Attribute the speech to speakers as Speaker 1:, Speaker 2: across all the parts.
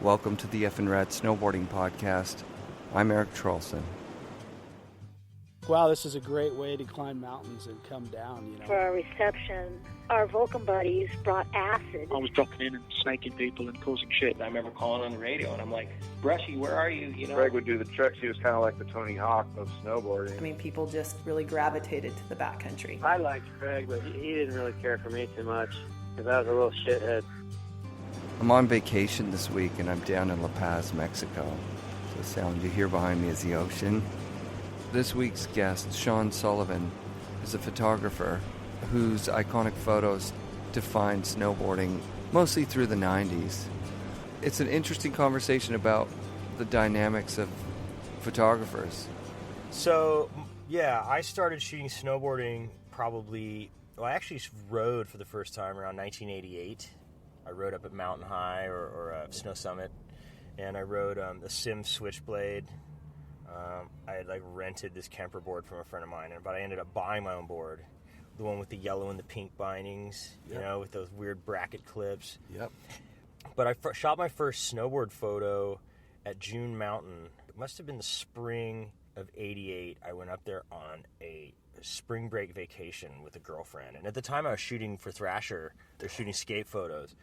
Speaker 1: Welcome to the FNRad Snowboarding Podcast. I'm Eric Trolson.
Speaker 2: Wow, this is a great way to climb mountains and come down,
Speaker 3: For our reception, our Vulcan buddies brought acid.
Speaker 4: I was dropping in and snaking people and causing shit.
Speaker 5: I remember calling on the radio, and I'm like, Brushy, where are you?
Speaker 6: Greg would do the tricks. He was kind of like the Tony Hawk of snowboarding.
Speaker 7: I mean, people just really gravitated to the backcountry.
Speaker 8: I liked Greg, but he didn't really care for me too much, because I was a little shithead.
Speaker 1: I'm on vacation this week, and I'm down in La Paz, Mexico. So the sound you hear behind me is the ocean. This week's guest, Sean Sullivan, is a photographer whose iconic photos define snowboarding mostly through the 90s. It's an interesting conversation about the dynamics of photographers.
Speaker 9: So, yeah, I started shooting snowboarding I actually rode for the first time around 1988. I rode up at Mountain High or Snow Summit, and I rode the Sim Switchblade. I had rented this camper board from a friend of mine, but I ended up buying my own board, the one with the yellow and the pink bindings, with those weird bracket clips.
Speaker 1: Yep.
Speaker 9: But I shot my first snowboard photo at June Mountain. It must have been the spring of '88. I went up there on a spring break vacation with a girlfriend, and at the time I was shooting for Thrasher. They're shooting skate photos.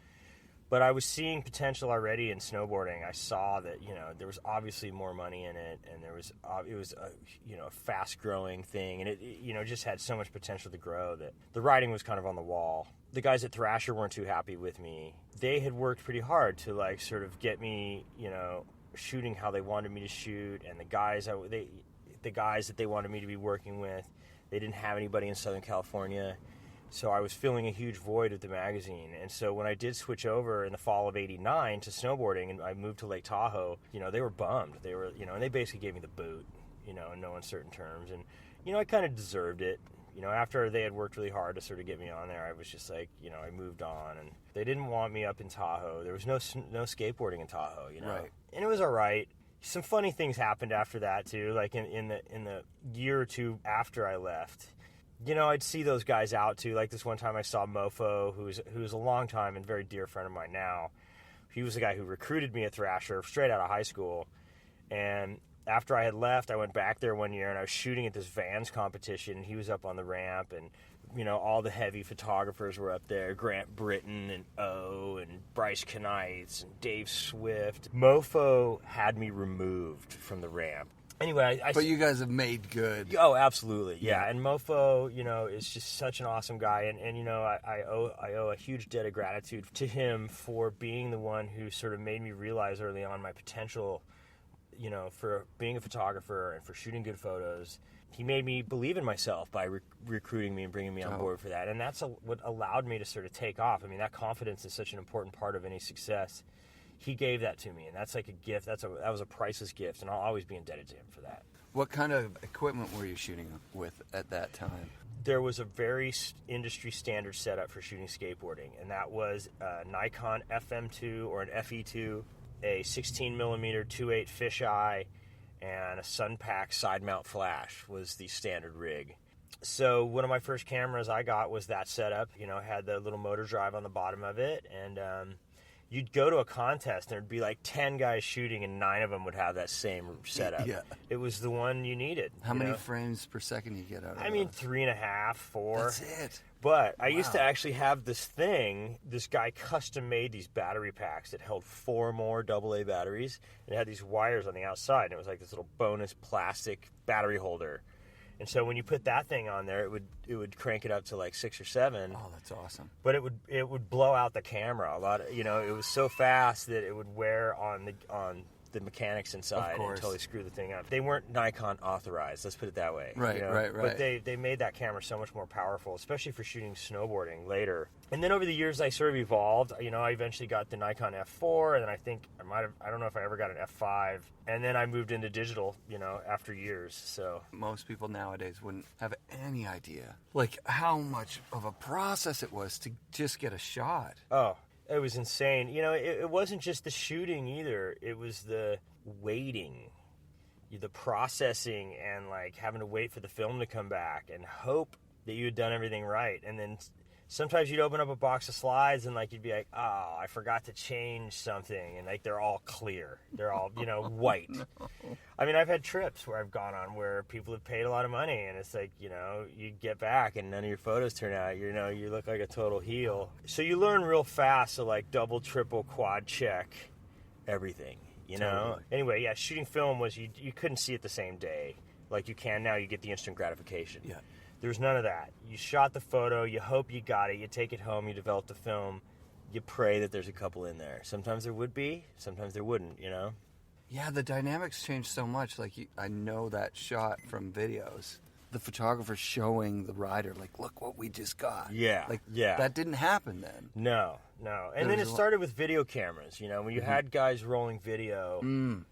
Speaker 9: But I was seeing potential already in snowboarding. I saw that, there was obviously more money in it, and it was a fast-growing thing, and it just had so much potential to grow that the writing was kind of on the wall. The guys at Thrasher weren't too happy with me. They had worked pretty hard to sort of get me, shooting how they wanted me to shoot, and the guys that they wanted me to be working with, they didn't have anybody in Southern California. So I was filling a huge void with the magazine. And so when I did switch over in the fall of '89 to snowboarding and I moved to Lake Tahoe, they were bummed. They were, and they basically gave me the boot, in no uncertain terms. And, I kind of deserved it. After they had worked really hard to sort of get me on there, I was just like, I moved on. And they didn't want me up in Tahoe. There was no skateboarding in Tahoe,
Speaker 1: Right.
Speaker 9: And it was all right. Some funny things happened after that, too. Like in the year or two after I left, I'd see those guys out too. Like this one time I saw Mofo, who's a long time and very dear friend of mine now. He was the guy who recruited me at Thrasher straight out of high school. And after I had left, I went back there one year and I was shooting at this Vans competition. He was up on the ramp and, all the heavy photographers were up there. Grant Britton and O and Bryce Knights and Dave Swift. Mofo had me removed from the ramp. Anyway,
Speaker 1: But you guys have made good.
Speaker 9: Oh, absolutely, yeah. And Mofo, is just such an awesome guy, and I owe a huge debt of gratitude to him for being the one who sort of made me realize early on my potential, for being a photographer and for shooting good photos. He made me believe in myself by recruiting me and bringing me on board for that, and that's what allowed me to sort of take off. I mean, that confidence is such an important part of any success. He gave that to me, and that's like a gift. That was a priceless gift, and I'll always be indebted to him for that.
Speaker 1: What kind of equipment were you shooting with at that time?
Speaker 9: There was a very industry standard setup for shooting skateboarding, and that was a Nikon FM2 or an FE2, a 16mm 2.8 fisheye, and a Sunpack side mount flash was the standard rig. So one of my first cameras I got was that setup. Had the little motor drive on the bottom of it, and you'd go to a contest, and there'd be 10 guys shooting, and 9 of them would have that same setup.
Speaker 1: Yeah.
Speaker 9: It was the one you needed.
Speaker 1: How many frames per second do you get out of it?
Speaker 9: 3.5, 4.
Speaker 1: That's it.
Speaker 9: But I used to actually have this guy custom made these battery packs that held 4 more AA batteries, and it had these wires on the outside, and it was like this little bonus plastic battery holder. And so when you put that thing on there, it would crank it up to 6 or 7.
Speaker 1: Oh, that's awesome.
Speaker 9: But it would blow out the camera a lot. It was so fast that it would wear on the mechanics inside until they screw the thing up. They weren't Nikon authorized, let's put it that way.
Speaker 1: Right.
Speaker 9: But they made that camera so much more powerful, especially for shooting snowboarding later. And then over the years, I sort of evolved. I eventually got the Nikon F4, and then I don't know if I ever got an F5. And then I moved into digital, after years. So
Speaker 1: most people nowadays wouldn't have any idea, how much of a process it was to just get a shot.
Speaker 9: Oh, it was insane. It wasn't just the shooting either. It was the waiting, the processing, and having to wait for the film to come back and hope that you had done everything right, and then sometimes you'd open up a box of slides and like you'd be like, oh, I forgot to change something, and like they're all clear, they're all white. No. I mean, I've had trips where I've gone on where people have paid a lot of money, and it's like you get back and none of your photos turn out. You look like a total heel. So you learn real fast to like double, triple, quad check everything.
Speaker 1: Totally.
Speaker 9: Anyway, yeah, shooting film was you couldn't see it the same day like you can now. You get the instant gratification.
Speaker 1: Yeah.
Speaker 9: There's none of that. You shot the photo, you hope you got it, you take it home, you develop the film, you pray that there's a couple in there. Sometimes there would be, sometimes there wouldn't,
Speaker 1: Yeah, the dynamics change so much. Like, I know that shot from videos. The photographer showing the rider, like, look what we just got.
Speaker 9: Yeah.
Speaker 1: Like,
Speaker 9: yeah.
Speaker 1: That didn't happen then.
Speaker 9: No. And then it started with video cameras, when you had guys rolling video,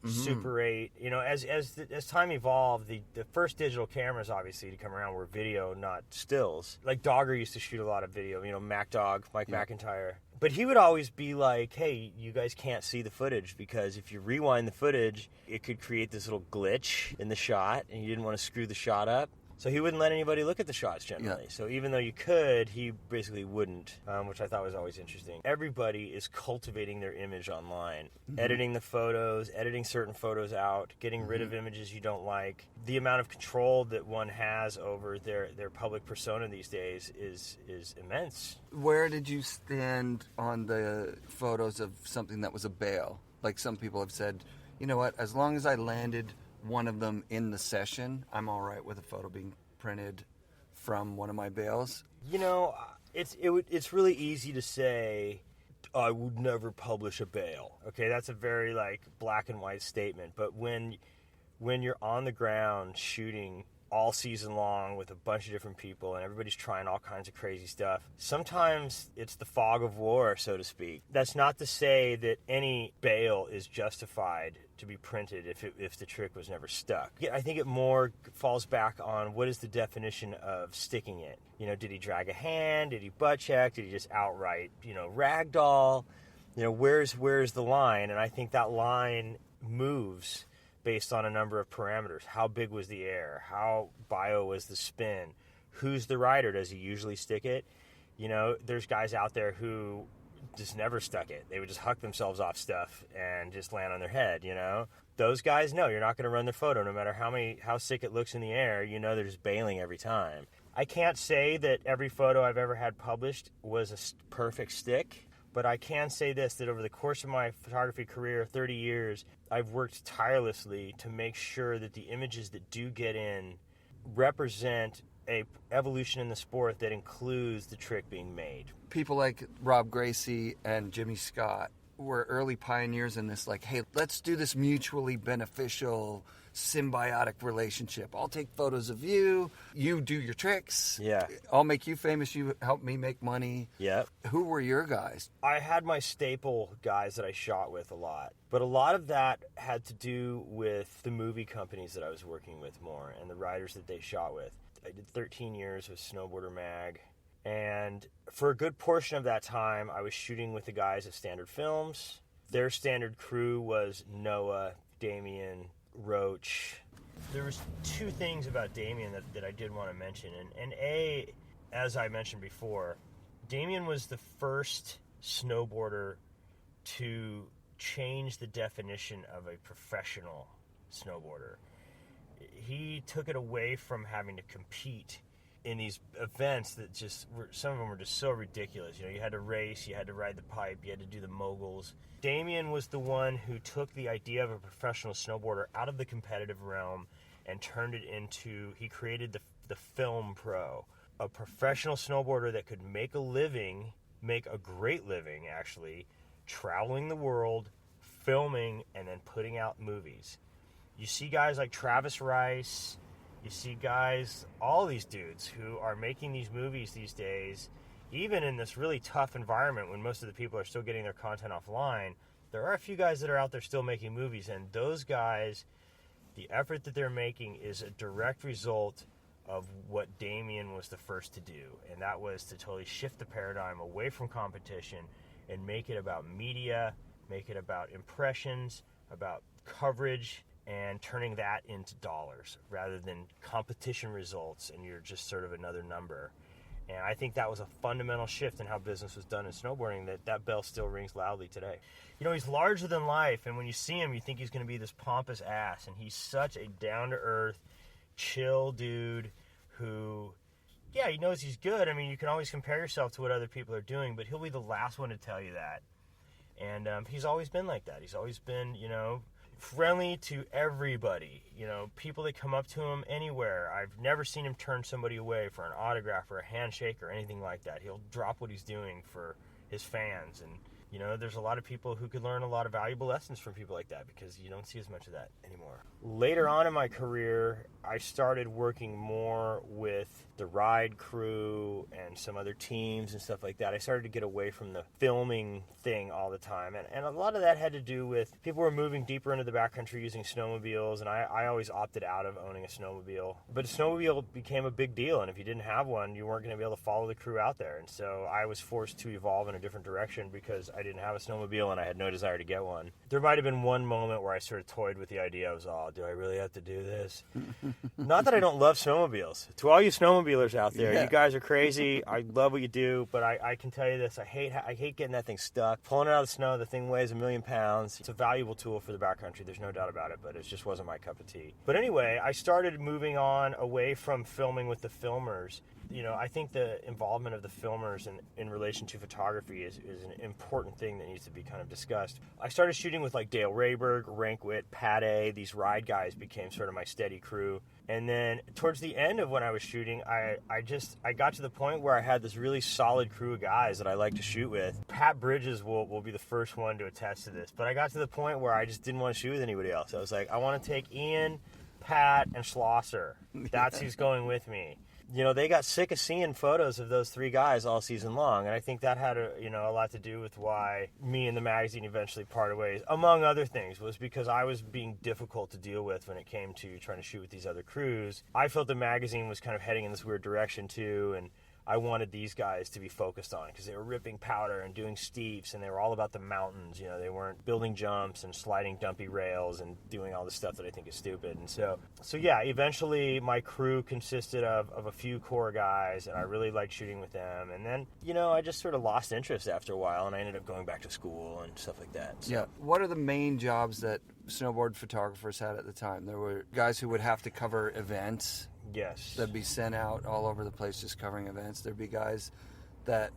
Speaker 9: Super 8, as time evolved, the first digital cameras, obviously, to come around were video, not stills. Like Dogger used to shoot a lot of video, Mike McIntyre. But he would always be like, hey, you guys can't see the footage because if you rewind the footage, it could create this little glitch in the shot, and you didn't want to screw the shot up. So he wouldn't let anybody look at the shots generally. Yeah. So even though you could, he basically wouldn't, which I thought was always interesting. Everybody is cultivating their image online, editing the photos, editing certain photos out, getting rid of images you don't like. The amount of control that one has over their public persona these days is immense.
Speaker 1: Where did you stand on the photos of something that was a bail? Like some people have said, you know what, as long as I landed one of them in the session, I'm all right with a photo being printed from one of my bails.
Speaker 9: It's really easy to say, I would never publish a bail. Okay, that's a very like black and white statement. But when you're on the ground shooting all season long with a bunch of different people and everybody's trying all kinds of crazy stuff, sometimes it's the fog of war, so to speak. That's not to say that any bail is justified to be printed if the trick was never stuck. I think it more falls back on what is the definition of sticking it. Did he drag a hand? Did he butt check? Did he just outright, ragdoll? Where's the line? And I think that line moves based on a number of parameters. How big was the air? How bio was the spin? Who's the rider? Does he usually stick it? There's guys out there who just never stuck it. They would just huck themselves off stuff and just land on their head, Those guys, no, you're not going to run their photo no matter how sick it looks in the air. They're just bailing every time. I can't say that every photo I've ever had published was a perfect stick, but I can say this, that over the course of my photography career, 30 years, I've worked tirelessly to make sure that the images that do get in represent a evolution in the sport that includes the trick being made.
Speaker 1: People like Rob Gracie and Jimmy Scott were early pioneers in this, like, hey, let's do this mutually beneficial, symbiotic relationship. I'll take photos of you, you do your tricks.
Speaker 9: Yeah.
Speaker 1: I'll make you famous, you help me make money.
Speaker 9: Yeah.
Speaker 1: Who were your guys?
Speaker 9: I had my staple guys that I shot with a lot, but a lot of that had to do with the movie companies that I was working with more and the riders that they shot with. I did 13 years with Snowboarder Mag, and for a good portion of that time, I was shooting with the guys at Standard Films. Their standard crew was Noah, Damien, Roach. There was two things about Damien that I did want to mention, and as I mentioned before, Damien was the first snowboarder to change the definition of a professional snowboarder. He took it away from having to compete in these events that just were, some of them were just so ridiculous. You had to race, you had to ride the pipe, you had to do the moguls. Damien was the one who took the idea of a professional snowboarder out of the competitive realm and turned it into, he created the film pro, a professional snowboarder that could make a great living actually, traveling the world, filming, and then putting out movies. You see guys like Travis Rice, you see guys, all these dudes who are making these movies these days, even in this really tough environment when most of the people are still getting their content offline, there are a few guys that are out there still making movies, and those guys, the effort that they're making is a direct result of what Damien was the first to do, and that was to totally shift the paradigm away from competition and make it about media, make it about impressions, about coverage, and turning that into dollars rather than competition results and you're just sort of another number. And I think that was a fundamental shift in how business was done in snowboarding, that bell still rings loudly today. You know, he's larger than life, and when you see him, you think he's going to be this pompous ass, and he's such a down-to-earth, chill dude who, yeah, he knows he's good. I mean, you can always compare yourself to what other people are doing, but he'll be the last one to tell you that. And he's always been like that. He's always been, you know, friendly to everybody. You know, people that come up to him anywhere. I've never seen him turn somebody away for an autograph or a handshake or anything like that. He'll drop what he's doing for his fans. And, you know, there's a lot of people who could learn a lot of valuable lessons from people like that because you don't see as much of that anymore. Later on in my career, I started working more with the ride crew and some other teams and stuff like that. I started to get away from the filming thing all the time. And a lot of that had to do with people were moving deeper into the backcountry using snowmobiles, and I always opted out of owning a snowmobile. But a snowmobile became a big deal, and if you didn't have one, you weren't going to be able to follow the crew out there. And so I was forced to evolve in a different direction because I didn't have a snowmobile and I had no desire to get one. There might have been one moment where I sort of toyed with the idea. I was, oh, do I really have to do this? Not that I don't love snowmobiles. To all you snowmobilers out there, you guys are crazy. I love what you do, but I can tell you this. I hate getting that thing stuck. Pulling it out of the snow, the thing weighs 1,000,000 pounds. It's a valuable tool for the backcountry. There's no doubt about it, but it just wasn't my cup of tea. But anyway, I started moving on away from filming with the filmers. You know, I think the involvement of the filmers in relation to photography is an important thing that needs to be kind of discussed. I started shooting with like Dale Rayberg, Rankwit, Pat A. These ride guys became sort of my steady crew. And then towards the end of when I was shooting, I got to the point where I had this really solid crew of guys that I like to shoot with. Pat Bridges will be the first one to attest to this. But I got to the point where I just didn't want to shoot with anybody else. I was like, I want to take Ian, Pat, and Schlosser. That's who's going with me. You know, they got sick of seeing photos of those three guys all season long, and I think that had a lot to do with why me and the magazine eventually parted ways, among other things, was because I was being difficult to deal with when it came to trying to shoot with these other crews. I felt the magazine was kind of heading in this weird direction too, and I wanted these guys to be focused on because they were ripping powder and doing steeps, and they were all about the mountains. You know, they weren't building jumps and sliding dumpy rails and doing all the stuff that I think is stupid. And so yeah, eventually my crew consisted of a few core guys, and I really liked shooting with them. And then, you know, I just sort of lost interest after a while, and I ended up going back to school and stuff like that. So.
Speaker 1: Yeah. What are the main jobs that snowboard photographers had at the time? There were guys who would have to cover events.
Speaker 9: Yes.
Speaker 1: That'd be sent out all over the place just covering events. There'd be guys that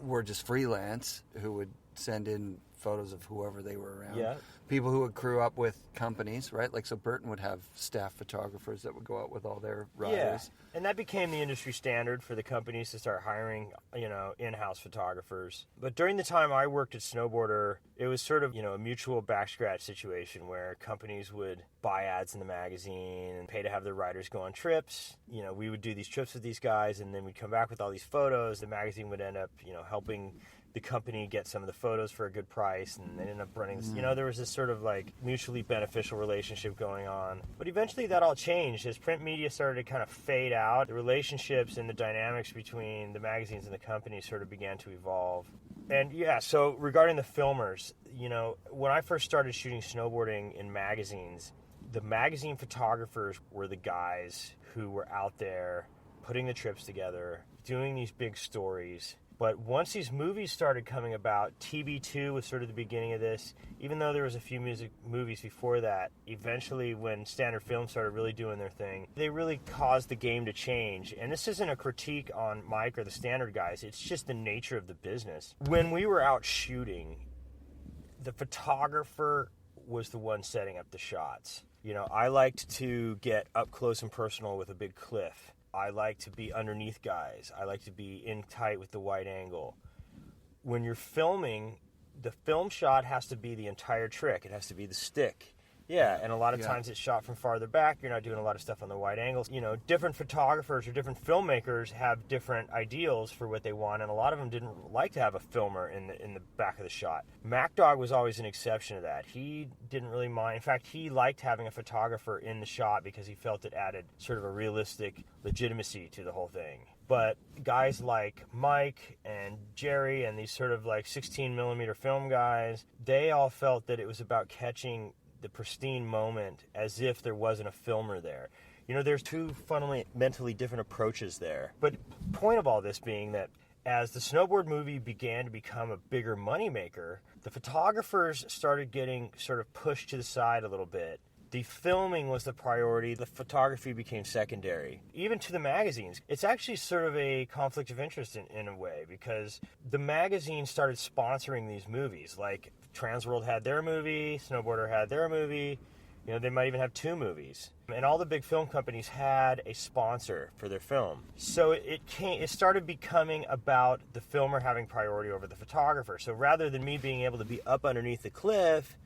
Speaker 1: were just freelance who would send in photos of whoever they were around.
Speaker 9: Yeah.
Speaker 1: People who would crew up with companies, right? Like, so Burton would have staff photographers that would go out with all their riders.
Speaker 9: Yeah. And that became the industry standard for the companies to start hiring, you know, in-house photographers. But during the time I worked at Snowboarder, it was sort of, you know, a mutual back scratch situation where companies would buy ads in the magazine and pay to have their riders go on trips. You know, we would do these trips with these guys, and then we'd come back with all these photos. The magazine would end up, you know, helping the company get some of the photos for a good price, and they ended up running this, you know, there was this sort of like mutually beneficial relationship going on. But eventually that all changed as print media started to kind of fade out. The relationships and the dynamics between the magazines and the companies sort of began to evolve. And yeah, so regarding the filmers, you know, when I first started shooting snowboarding in magazines, the magazine photographers were the guys who were out there putting the trips together, doing these big stories. But once these movies started coming about, TB2 was sort of the beginning of this. Even though there was a few movies before that, eventually when standard film started really doing their thing, they really caused the game to change. And this isn't a critique on Mike or the standard guys. It's just the nature of the business. When we were out shooting, the photographer was the one setting up the shots. You know, I liked to get up close and personal with a big cliff. I like to be underneath guys. I like to be in tight with the wide angle. When you're filming, the film shot has to be the entire trick. It has to be the stick. Yeah, and a lot of times it's shot from farther back. You're not doing a lot of stuff on the wide angles. You know, different photographers or different filmmakers have different ideals for what they want, and a lot of them didn't like to have a filmer in the back of the shot. MacDog was always an exception to that. He didn't really mind. In fact, he liked having a photographer in the shot because he felt it added sort of a realistic legitimacy to the whole thing. But guys like Mike and Jerry and these sort of like 16 millimeter film guys, they all felt that it was about catching the pristine moment as if there wasn't a filmer there. You know, there's two fundamentally different approaches there. But point of all this being that as the snowboard movie began to become a bigger moneymaker, the photographers started getting sort of pushed to the side a little bit. The filming was the priority. The photography became secondary. Even to the magazines. It's actually sort of a conflict of interest in a way, because the magazines started sponsoring these movies. Like Transworld had their movie, Snowboarder had their movie. You know, they might even have two movies. And all the big film companies had a sponsor for their film. So it started becoming about the filmer having priority over the photographer. So rather than me being able to be up underneath the cliff,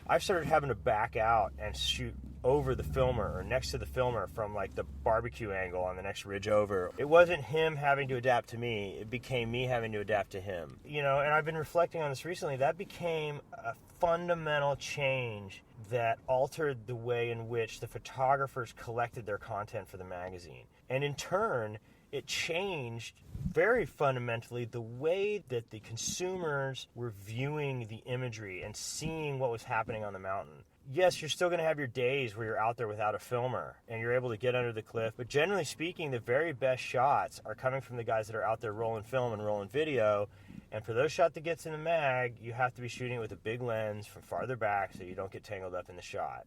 Speaker 9: I started having to back out and shoot over the filmer or next to the filmer from like the barbecue angle on the next ridge over. It wasn't him having to adapt to me. It became me having to adapt to him. You know, and I've been reflecting on this recently. That became a fundamental change that altered the way in which the photographers collected their content for the magazine. And in turn, it changed very fundamentally the way that the consumers were viewing the imagery and seeing what was happening on the mountain. Yes, you're still going to have your days where you're out there without a filmer and you're able to get under the cliff, but generally speaking, the very best shots are coming from the guys that are out there rolling film and rolling video. And for those shots that gets in the mag, you have to be shooting it with a big lens from farther back so you don't get tangled up in the shot.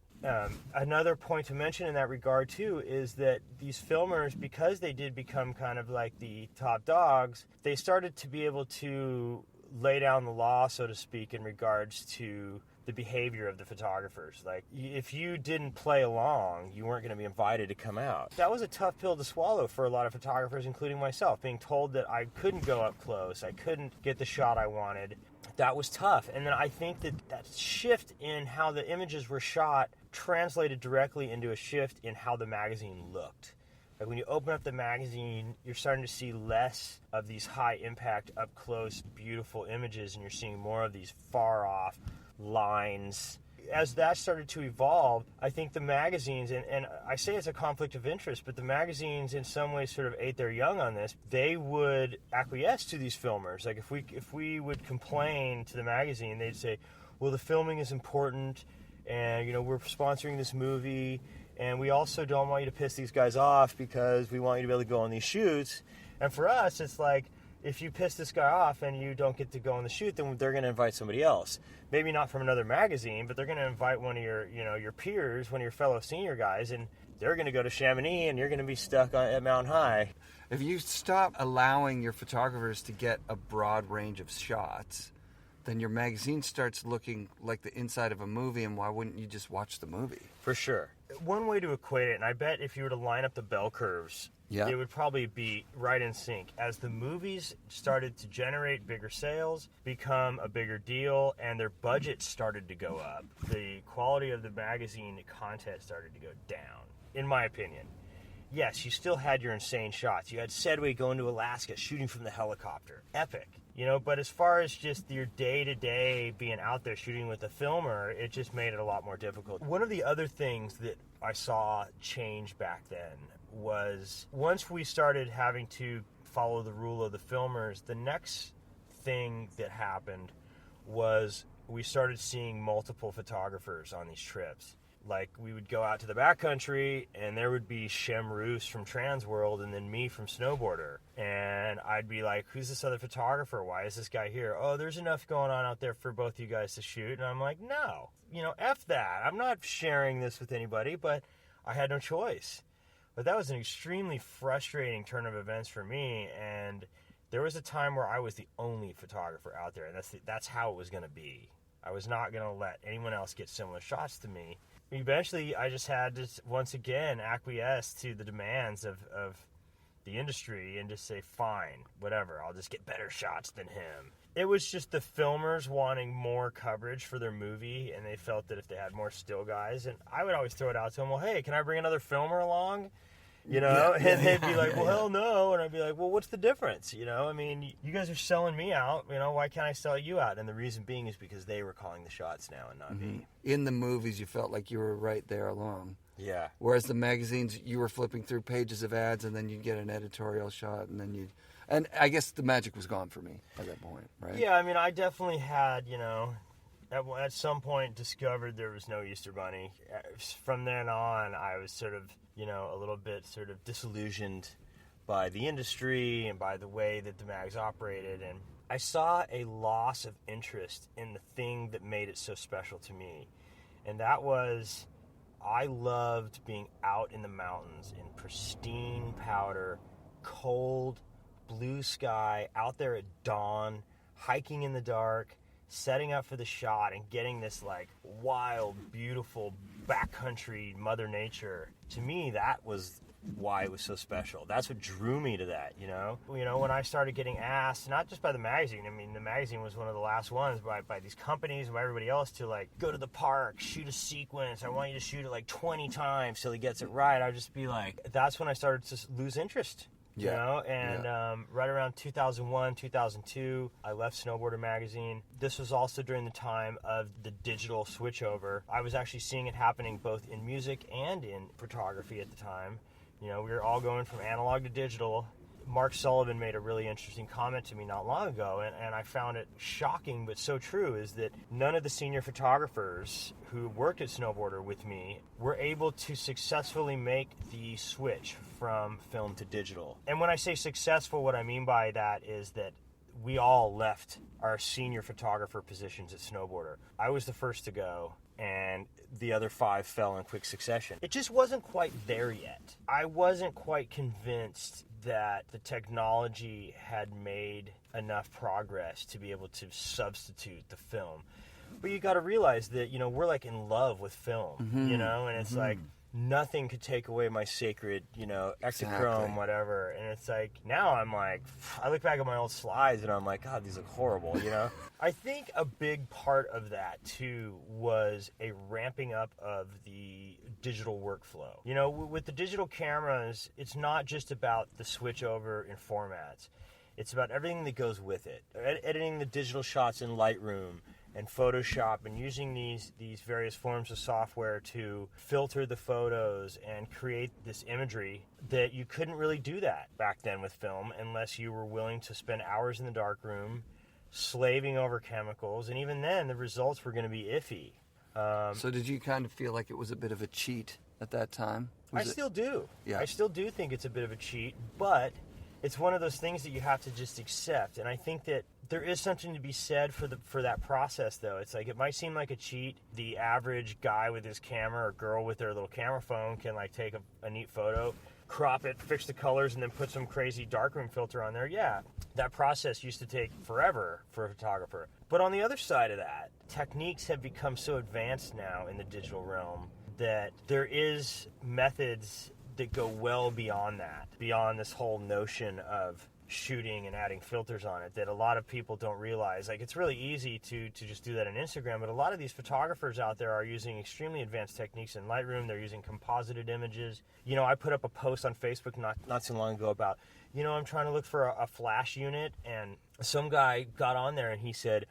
Speaker 9: Another point to mention in that regard, too, is that these filmers, because they did become kind of like the top dogs, they started to be able to lay down the law, so to speak, in regards to the behavior of the photographers. Like, if you didn't play along, you weren't going to be invited to come out. That was a tough pill to swallow for a lot of photographers, including myself, being told that I couldn't go up close, I couldn't get the shot I wanted. That was tough. And then I think that shift in how the images were shot translated directly into a shift in how the magazine looked. Like when you open up the magazine, you're starting to see less of these high impact, up close, beautiful images, and you're seeing more of these far off lines. As that started to evolve, I think the magazines, and I say it's a conflict of interest, but the magazines in some ways sort of ate their young on this. They would acquiesce to these filmers. Like if we would complain to the magazine, they'd say, well, the filming is important, and, you know, we're sponsoring this movie, and we also don't want you to piss these guys off because we want you to be able to go on these shoots. And for us, it's like, if you piss this guy off and you don't get to go on the shoot, then they're going to invite somebody else. Maybe not from another magazine, but they're going to invite one of your peers, one of your fellow senior guys, and they're going to go to Chamonix, and you're going to be stuck at Mountain High.
Speaker 1: If you stop allowing your photographers to get a broad range of shots, then your magazine starts looking like the inside of a movie, and why wouldn't you just watch the movie?
Speaker 9: For sure. One way to equate it, and I bet if you were to line up the bell curves, it would probably be right in sync. As the movies started to generate bigger sales, become a bigger deal, and their budgets started to go up, the quality of the magazine content started to go down, in my opinion. Yes, you still had your insane shots. You had Sedway going to Alaska, shooting from the helicopter. Epic. You know, but as far as just your day-to-day being out there shooting with a filmer, it just made it a lot more difficult. One of the other things that I saw change back then was once we started having to follow the rule of the filmers, the next thing that happened was we started seeing multiple photographers on these trips. Like, we would go out to the backcountry, and there would be Shem Roos from Transworld, and then me from Snowboarder. And I'd be like, who's this other photographer? Why is this guy here? Oh, there's enough going on out there for both you guys to shoot. And I'm like, no, F that. I'm not sharing this with anybody, but I had no choice. But that was an extremely frustrating turn of events for me, and there was a time where I was the only photographer out there, and that's how it was going to be. I was not going to let anyone else get similar shots to me. Eventually, I just had to, once again, acquiesce to the demands of the industry and just say, fine, whatever, I'll just get better shots than him. It was just the filmers wanting more coverage for their movie, and they felt that if they had more still guys, and I would always throw it out to them, well, hey, can I bring another filmer along? And they'd be like, well, hell no. And I'd be like, well, what's the difference? I mean, you guys are selling me out. Why can't I sell you out? And the reason being is because they were calling the shots now and not me.
Speaker 1: In the movies, you felt like you were right there along.
Speaker 9: Yeah.
Speaker 1: Whereas the magazines, you were flipping through pages of ads, and then you'd get an editorial shot, and then and I guess the magic was gone for me at that point, right?
Speaker 9: Yeah, I mean, I definitely had, at some point discovered there was no Easter Bunny. From then on, I was sort of a little bit sort of disillusioned by the industry and by the way that the mags operated. And I saw a loss of interest in the thing that made it so special to me. And that was, I loved being out in the mountains in pristine powder, cold, blue sky, out there at dawn, hiking in the dark, setting up for the shot and getting this like wild, beautiful backcountry Mother Nature. To me, that was why it was so special. That's what drew me to that, when I started getting asked, not just by the magazine, I mean, the magazine was one of the last ones by these companies and by everybody else to like go to the park, shoot a sequence, I want you to shoot it like 20 times till he gets it right. I'd just be like, that's when I started to lose interest. Right around 2001, 2002, I left Snowboarder magazine. This was also during the time of the digital switchover. I was actually seeing it happening both in music and in photography at the time. We were all going from analog to digital. Mark Sullivan made a really interesting comment to me not long ago, and I found it shocking but so true, is that none of the senior photographers who worked at Snowboarder with me were able to successfully make the switch from film to digital. And when I say successful, what I mean by that is that we all left our senior photographer positions at Snowboarder. I was the first to go, and the other 5 fell in quick succession. It just wasn't quite there yet. I wasn't quite convinced that the technology had made enough progress to be able to substitute the film. But you got to realize that, we're like in love with film, and it's like nothing could take away my sacred, Ektachrome, whatever. And it's like, now I'm like, I look back at my old slides and I'm like, God, these look horrible, I think a big part of that, too, was a ramping up of the digital workflow. With the digital cameras, it's not just about the switch over in formats. It's about everything that goes with it. Editing the digital shots in Lightroom and Photoshop, and using these various forms of software to filter the photos and create this imagery that you couldn't really do that back then with film unless you were willing to spend hours in the darkroom slaving over chemicals, and even then the results were going to be iffy.
Speaker 1: So did you kind of feel like it was a bit of a cheat at that time?
Speaker 9: Still do.
Speaker 1: Yeah.
Speaker 9: I still do think it's a bit of a cheat, but it's one of those things that you have to just accept. And I think that there is something to be said for that process, though. It's like, it might seem like a cheat. The average guy with his camera or girl with their little camera phone can like take a neat photo, crop it, fix the colors, and then put some crazy darkroom filter on there. Yeah, that process used to take forever for a photographer. But on the other side of that, techniques have become so advanced now in the digital realm that there is methods that go well beyond that, beyond this whole notion of shooting and adding filters on it, that a lot of people don't realize. Like, it's really easy to just do that on Instagram, but a lot of these photographers out there are using extremely advanced techniques in Lightroom. They're using composited images. I put up a post on Facebook not so long ago about, I'm trying to look for a flash unit, and some guy got on there and he said,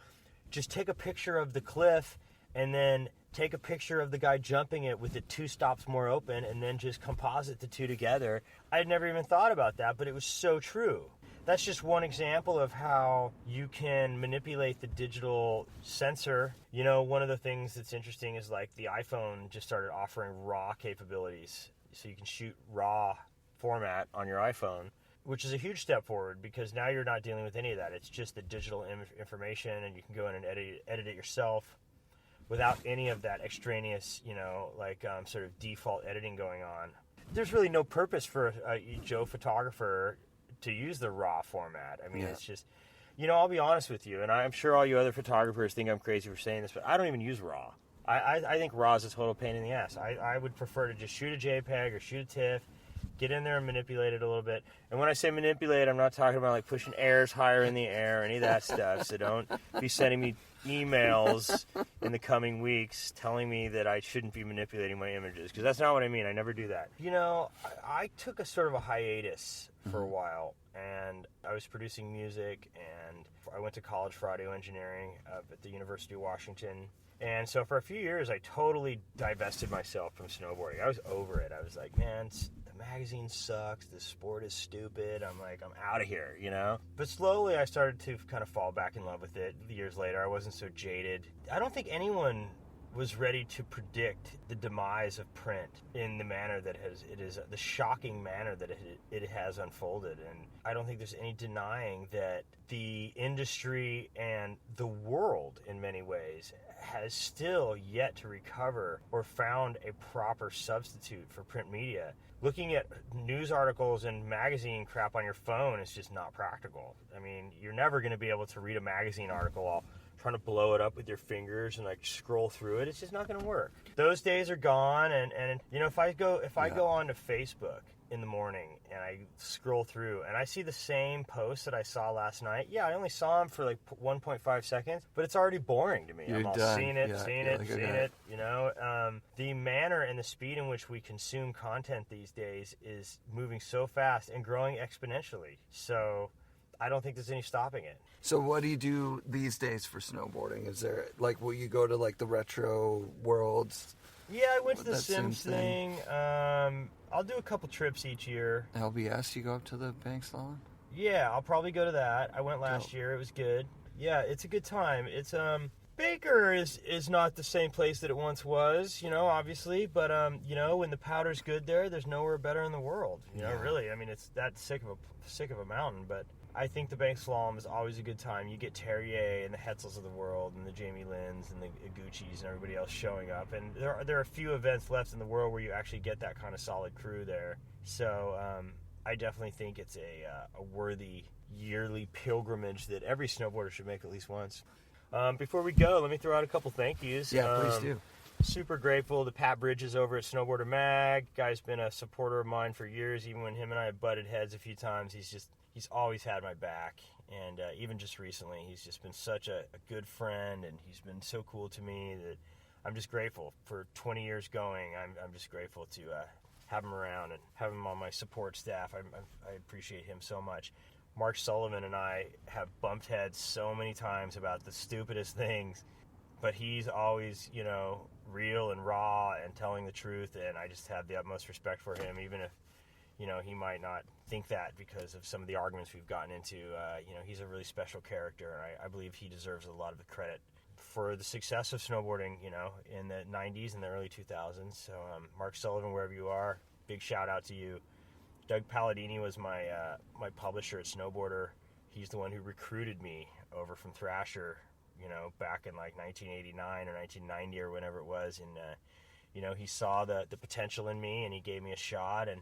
Speaker 9: just take a picture of the cliff and then take a picture of the guy jumping it with it 2 stops more open, and then just composite the 2 together. I had never even thought about that, but it was so true. That's just one example of how you can manipulate the digital sensor. One of the things that's interesting is like the iPhone just started offering RAW capabilities. So you can shoot RAW format on your iPhone, which is a huge step forward, because now you're not dealing with any of that. It's just the digital information, and you can go in and edit it yourself without any of that extraneous, sort of default editing going on. There's really no purpose for a Joe photographer to use the RAW format. I mean, It's just, I'll be honest with you, and I'm sure all you other photographers think I'm crazy for saying this, but I don't even use RAW. I think RAW is a total pain in the ass. I would prefer to just shoot a JPEG or shoot a TIFF, get in there and manipulate it a little bit. And when I say manipulate, I'm not talking about like pushing airs higher in the air or any of that stuff, so don't be sending me emails in the coming weeks telling me that I shouldn't be manipulating my images, because that's not what I mean. I never do that. I took a sort of a hiatus for a while, and I was producing music, and I went to college for audio engineering at the University of Washington. And so for a few years, I totally divested myself from snowboarding. I was over it. I was like, man, the magazine sucks. The sport is stupid. I'm out of here, But slowly I started to kind of fall back in love with it. Years later, I wasn't so jaded. I don't think anyone was ready to predict the demise of print in the manner that it is the shocking manner that it has unfolded. And I don't think there's any denying that the industry and the world in many ways has still yet to recover or found a proper substitute for print media. Looking at news articles and magazine crap on your phone is just not practical. I mean, you're never going to be able to read a magazine article all trying to blow it up with your fingers and like scroll through it. It's just not going to work. Those days are gone. And you know, if I go on to Facebook in the morning and I scroll through and I see the same post that I saw last night, I only saw them for like 1.5 seconds, but it's already boring to me.
Speaker 1: You're
Speaker 9: I'm all
Speaker 1: done.
Speaker 9: seeing it. You know, the manner and the speed in which we consume content these days is moving so fast and growing exponentially. So I don't think there's any stopping it.
Speaker 1: So what do you do these days for snowboarding? Is there, like, will you go to, like, the retro worlds?
Speaker 9: Yeah, I went to the Sims thing. I'll do a couple trips each year.
Speaker 1: LBS, you go up to the bank slalom?
Speaker 9: Yeah, I'll probably go to that. I went last year. It was good. Yeah, it's a good time. It's Baker is not the same place that it once was, you know, obviously, but you know, when the powder's good there's nowhere better in the world. You know, really. I mean, it's that sick of a mountain, but I think the bank slalom is always a good time. You get Terrier and the Hetzels of the world and the Jamie Lyns and the Iguchis and everybody else showing up. And there are a few events left in the world where you actually get that kind of solid crew there. So I definitely think it's a worthy yearly pilgrimage that every snowboarder should make at least once. Before we go, let me throw out a couple thank yous.
Speaker 1: Yeah, please do.
Speaker 9: Super grateful to Pat Bridges over at Snowboarder Mag. Guy's been a supporter of mine for years. Even when him and I have butted heads a few times, he's always had my back. And even just recently, he's just been such a good friend, and he's been so cool to me that I'm just grateful. For 20 years going, I'm just grateful to have him around and have him on my support staff. I appreciate him so much. Mark Sullivan and I have bumped heads so many times about the stupidest things, but he's always, you know, real and raw and telling the truth, and I just have the utmost respect for him, even if, you know, he might not think that because of some of the arguments we've gotten into. You know, he's a really special character, and I believe he deserves a lot of the credit for the success of snowboarding, you know, in the 90s and the early 2000s. So, Mark Sullivan, wherever you are, big shout out to you. Doug Palladini was my publisher at Snowboarder. He's the one who recruited me over from Thrasher, you know, back in like 1989 or 1990 or whenever it was. And, you know, he saw the potential in me, and he gave me a shot. And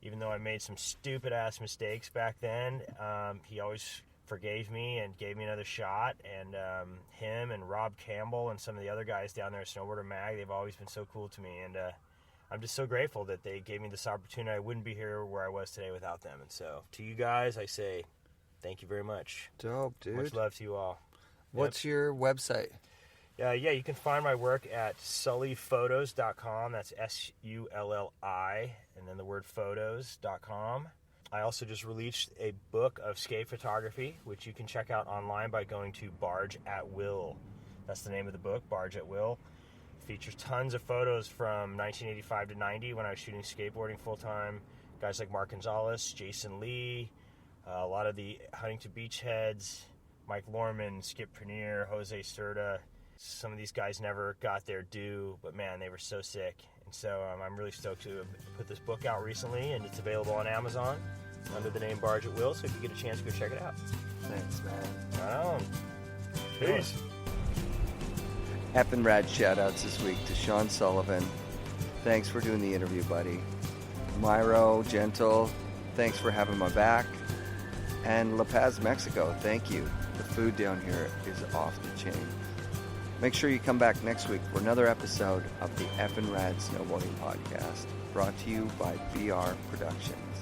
Speaker 9: even though I made some stupid-ass mistakes back then, he always forgave me and gave me another shot. And him and Rob Campbell and some of the other guys down there at Snowboarder Mag, they've always been so cool to me. And I'm just so grateful that they gave me this opportunity. I wouldn't be here where I was today without them. And so, to you guys, I say thank you very much.
Speaker 1: Dope, dude.
Speaker 9: Much love to you all.
Speaker 1: What's your website?
Speaker 9: Yeah, you can find my work at sullyphotos.com. That's SULLI, and then the word photos.com. I also just released a book of skate photography, which you can check out online by going to Barge at Will. That's the name of the book, Barge at Will. Features tons of photos from 1985 to 90 when I was shooting skateboarding full-time. Guys like Mark Gonzalez, Jason Lee, a lot of the Huntington Beach heads, Mike Lorman, Skip Prenier, Jose Serta. Some of these guys never got their due, but man, they were so sick. And so I'm really stoked to put this book out recently, and it's available on Amazon under the name Barge at Will, so if you get a chance, go check it out.
Speaker 1: Thanks, man.
Speaker 9: Right on. Peace.
Speaker 1: FNRad shout-outs this week to Sean Sullivan. Thanks for doing the interview, buddy. Myro, Gentle, thanks for having my back. And La Paz, Mexico, thank you. The food down here is off the chain. Make sure you come back next week for another episode of the FNRad Snowboarding Podcast, brought to you by BR Productions.